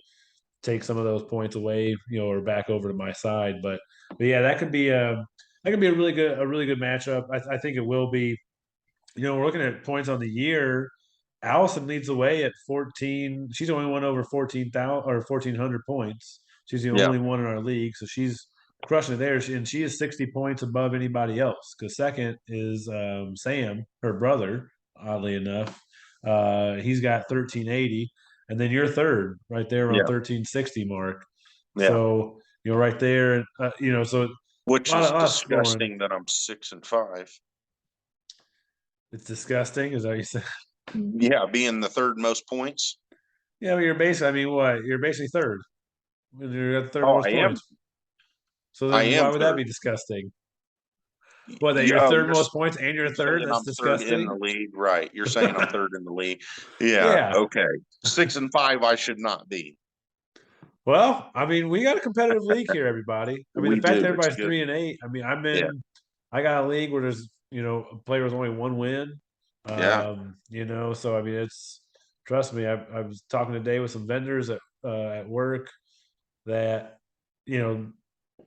take some of those points away, or back over to my side. But yeah, that could be a really good matchup. I think it will be. We're looking at points on the year. Allison leads the way at 14. She's the only one over 14,000 or 1,400 points. She's the yeah, only one in our league, so she's crushing it there. And she is 60 points above anybody else. Because second is Sam, her brother. Oddly enough, he's got 1380, and then you're third, right there around yeah, 1360 mark. yeah. So right there, so Which a is lot of scoring. disgusting that I'm 6-5. It's disgusting, is that what you said? Yeah, being the third most points. Yeah, but you're basically. I mean, what? You're basically third. You're at the third Oh, most I am. points. So I then why am would that third. be disgusting? What, that you're Yeah, third most points and you're you're third? saying That's I'm third in the disgusting. league, right? You're saying I'm third in the league. Yeah. Yeah. Okay. 6-5, I should not be. Well, I mean, we got a competitive league here, everybody. I mean, the We fact that do. It's everybody's good. 3-8. I mean, Yeah. I got a league where there's, a player with only one win. Yeah. So I mean, trust me, I was talking today with some vendors at work that, you know,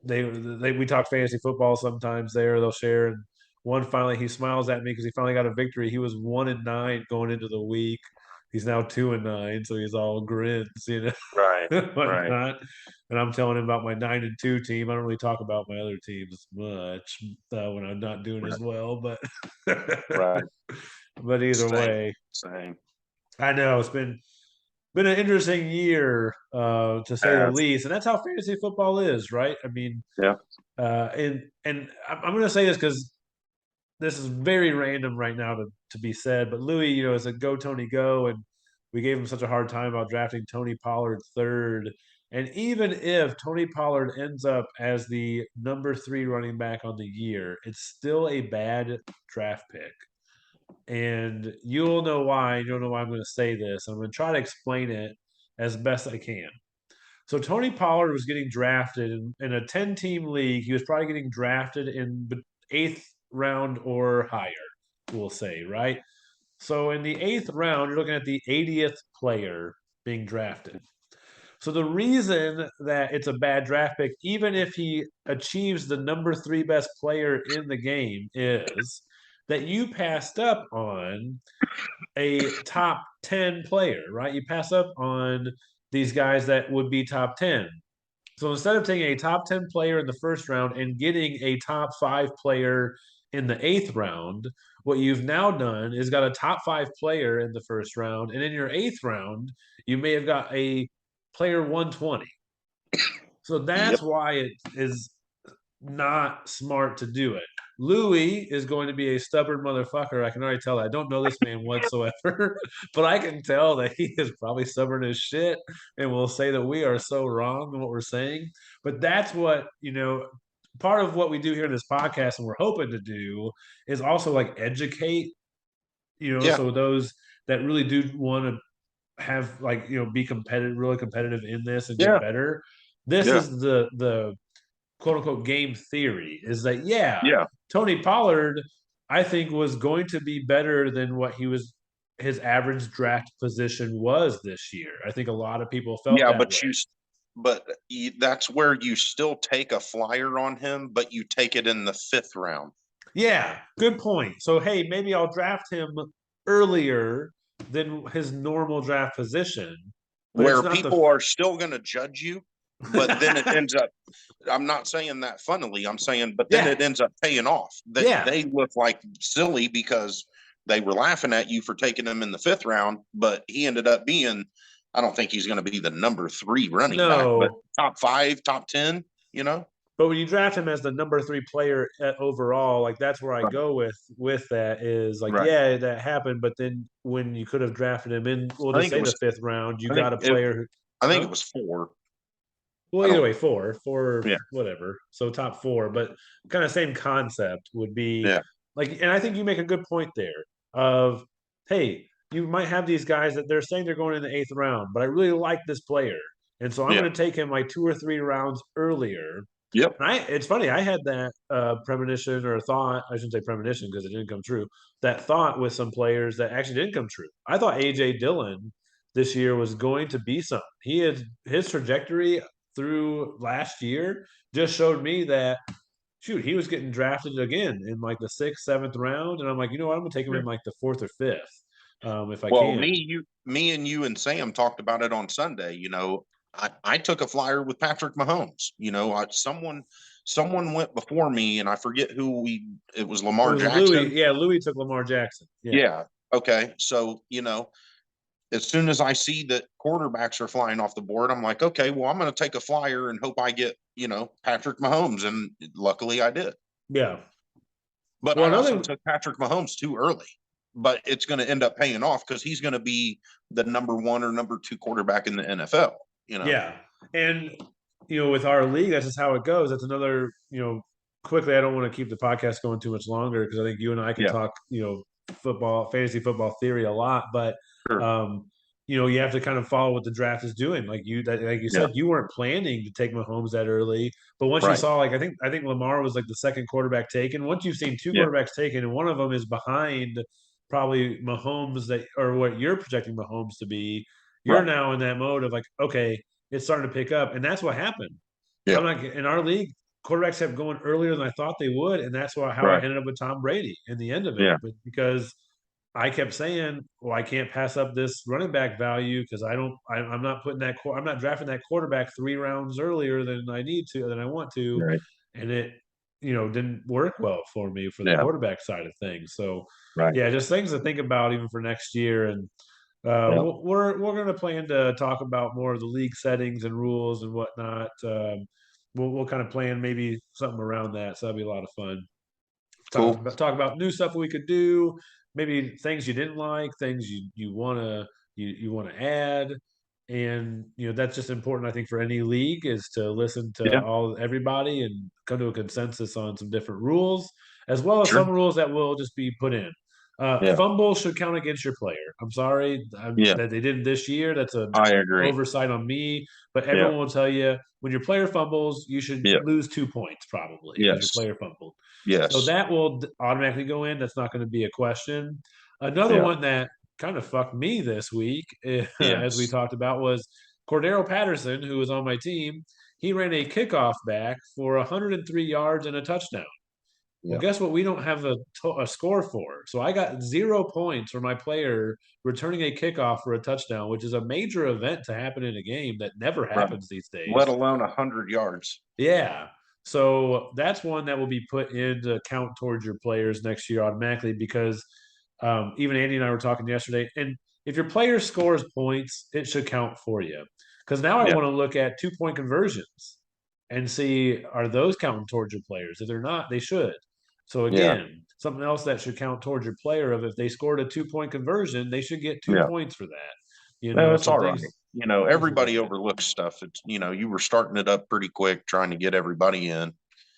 we talk fantasy football sometimes there. They'll share, and one finally he smiles at me because he finally got a victory. He was 1-9 going into the week. He's now 2-9, so he's all grins, Right. Right. whatnot. And I'm telling him about my 9-2 team. I don't really talk about my other teams much when I'm not doing as Right. well, but Right. but either Same. way, Same. I know it's been an interesting year, to say the least, and that's how fantasy football is, right? I mean, Yeah. and I'm going to say this because this is very random right now to be said, but Louis, is a go Tony go, and we gave him such a hard time about drafting Tony Pollard third. And even if Tony Pollard ends up as the number 3 running back on the year, it's still a bad draft pick. And you'll know why. You'll know why I'm going to say this. I'm going to try to explain it as best I can. So Tony Pollard was getting drafted in a 10-team league. He was probably getting drafted in the 8th round or higher, we'll say, right? So in the 8th round, you're looking at the 80th player being drafted. So the reason that it's a bad draft pick, even if he achieves the number 3 best player in the game, is that you passed up on a top 10 player, right? You pass up on these guys that would be top 10. So instead of taking a top 10 player in the first round and getting a top 5 player in the 8th round, what you've now done is got a top 5 player in the first round. And in your 8th round, you may have got a player 120. So Yep. that's why it is not smart to do it. Louis is going to be a stubborn motherfucker. I can already tell that. I don't know this man whatsoever, but I can tell that he is probably stubborn as shit and will say that we are so wrong in what we're saying. But that's what, part of what we do here in this podcast and we're hoping to do is also like educate, Yeah. so those that really do want to have like, be competitive, really competitive in this and get Yeah. better. This Yeah. is the quote unquote game theory is that, yeah, Yeah. Tony Pollard, I think, was going to be better than what his average draft position was this year. I think a lot of people felt Yeah. that way. That's where you still take a flyer on him, but you take it in the 5th round. Yeah, good point. So, hey, maybe I'll draft him earlier than his normal draft position, but it's Where not the. people are still going to judge you, but then it ends up, I'm not saying that funnily, I'm saying, but then Yeah. it ends up paying off. Yeah. They look like silly because they were laughing at you for taking him in the 5th round, but he ended up being, I don't think he's going to be the number 3 running back, but No, top 5, top 10, you know? but when you draft him as the number 3 player overall, like that's where I Right. go with that is like, Right. yeah, that happened. But then when you could have drafted him in, we'll I just think it say the was, 5th round, you I think got a it, player who, I think huh? it was 4. Well, I either don't, way, four, yeah. whatever. So top 4, but kind of same concept would be Yeah. like, and I think you make a good point there of, hey, you might have these guys that they're saying they're going in the 8th round, but I really like this player. And so I'm Yeah. going to take him like 2 or 3 rounds earlier. Yep. And it's funny, I had that premonition or thought, I shouldn't say premonition because it didn't come true, that thought with some players that actually didn't come true. I thought AJ Dillon this year was going to be something. His trajectory through last year just showed me that shoot, he was getting drafted again in like the 6th, 7th round. And I'm like, you know what, I'm gonna take him in like the 4th or 5th, if I Well, can. me and you and Sam talked about it on Sunday. I took a flyer with Patrick Mahomes. Someone went before me, and I forget who it was It Lamar was Louis. Jackson. Yeah, Louis took Lamar Jackson. Yeah. Yeah. Okay. So, as soon as I see that quarterbacks are flying off the board, I'm like, okay, well, I'm going to take a flyer and hope I get, Patrick Mahomes. And luckily I did. Yeah. But Well, I also another took Patrick Mahomes too early. But it's going to end up paying off because he's going to be the number 1 or number 2 quarterback in the NFL. yeah. And with our league, that's just how it goes. That's another, quickly, I don't want to keep the podcast going too much longer because I think you and I can Yeah, talk, football, fantasy football theory a lot, but sure. you have to kind of follow what the draft is doing. Like you Yeah, said, you weren't planning to take Mahomes that early, but once you right. saw, like, I think Lamar was like the second quarterback taken. Once you've seen 2 Yeah, quarterbacks taken, and one of them is behind probably Mahomes or what you're projecting Mahomes to be, you're right. now in that mode of like, okay, it's starting to pick up, and that's what happened. Yeah, I'm not in our league. Quarterbacks kept going earlier than I thought they would, and that's how I right. ended up with Tom Brady in the end of it. Yeah, But because I kept saying, "Well, I can't pass up this running back value because I don't. I'm not putting that. I'm not drafting that quarterback 3 rounds earlier than I need to, than I want to," right. and it, didn't work well for me for the Yeah, quarterback side of things. So, right. yeah, just things to think about even for next year. And Yeah, we're going to plan to talk about more of the league settings and rules and whatnot. We'll kind of plan maybe something around that. So that'll be a lot of fun. cool. Talk about new stuff we could do, maybe things you didn't like, things you want to add, and that's just important. I think for any league is to listen to Yeah, everybody and come to a consensus on some different rules, as well as sure. some rules that will just be put in. Yeah, Fumble should count against your player. I'm sorry yeah. that they didn't this year. That's a I agree. oversight on me, but Yeah, everyone will tell you when your player fumbles, you should yeah. lose 2 points probably because your Yes, player fumbled. So yes. that will automatically go in. That's not going to be a question. Another Yeah, one that kind of fucked me this week, as we yes. talked about, was Cordero Patterson, who was on my team. He ran a kickoff back for 103 yards and a touchdown. Well, Yeah, guess what? We don't have a score for. So I got 0 points for my player returning a kickoff for a touchdown, which is a major event to happen in a game that never right. happens these Let days. alone 100 yards. Yeah. So that's one that will be put into count towards your players next year automatically because even Andy and I were talking yesterday. And if your player scores points, it should count for you. Because now I Yeah, want to look at 2 point conversions and see are those counting towards your players? If they're not, they should. So Yeah. again, something else that should count towards your player of if they scored a 2-point conversion, they should get 2 Yeah. points for that. No, it's Some all right. things. Everybody overlooks stuff. It's, you were starting it up pretty quick, trying to get everybody in.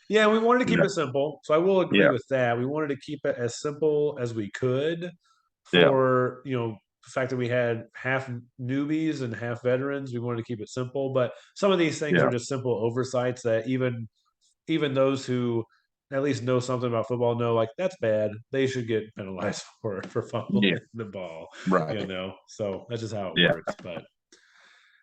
Yeah, we wanted to You keep know, it simple. So I will agree yeah, with that. We wanted to keep it as simple as we could yeah, for, the fact that we had half newbies and half veterans. We wanted to keep it simple, but some of these things yeah, are just simple oversights that even those who at least know something about football know like that's bad. They should get penalized for fumbling yeah. the ball, Right. So that's just how it Yeah. works. But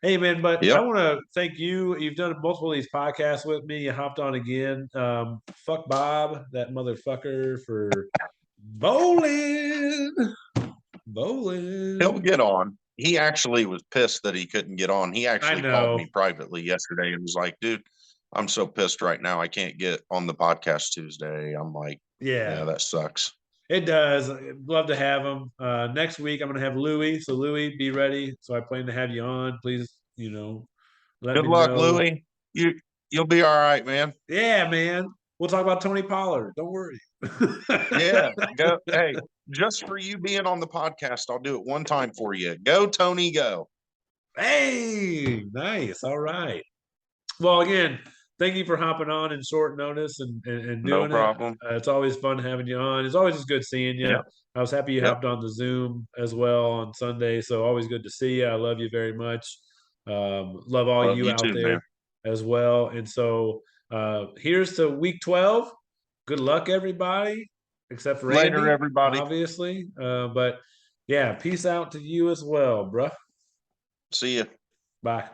hey, man, but I Yep. want to thank you. You've done multiple of these podcasts with me. You hopped on again. Fuck Bob, that motherfucker, for bowling. He'll Bowling. get on. He actually was pissed that he couldn't get on. He I actually called know. me privately yesterday and was like, dude, I'm so pissed right now. I can't get on the podcast Tuesday. I'm like, yeah, Yeah, that sucks. it does. I'd love to have him. Next week, I'm going to have Louie. So, Louie, be ready. So, I plan to have you on. Please, let Good me luck, know. Louie. You'll be all right, man. Yeah, man. We'll talk about Tony Pollard. Don't worry. Yeah. Go. Hey, just for you being on the podcast, I'll do it one time for you. Go, Tony, go. Hey, nice. All right. Well, again, thank you for hopping on in short notice and No doing it. problem. It's always fun having you on. It's always just good seeing you. Yep. I was happy you Yep. hopped on the Zoom as well on Sunday. So always good to see you. I love you very much. Love all Love you you out too, man. there as well. And so here's to week 12. Good luck, everybody, except for Later, Andy, everybody. obviously. But yeah, peace out to you as well, bruh. See you. Bye.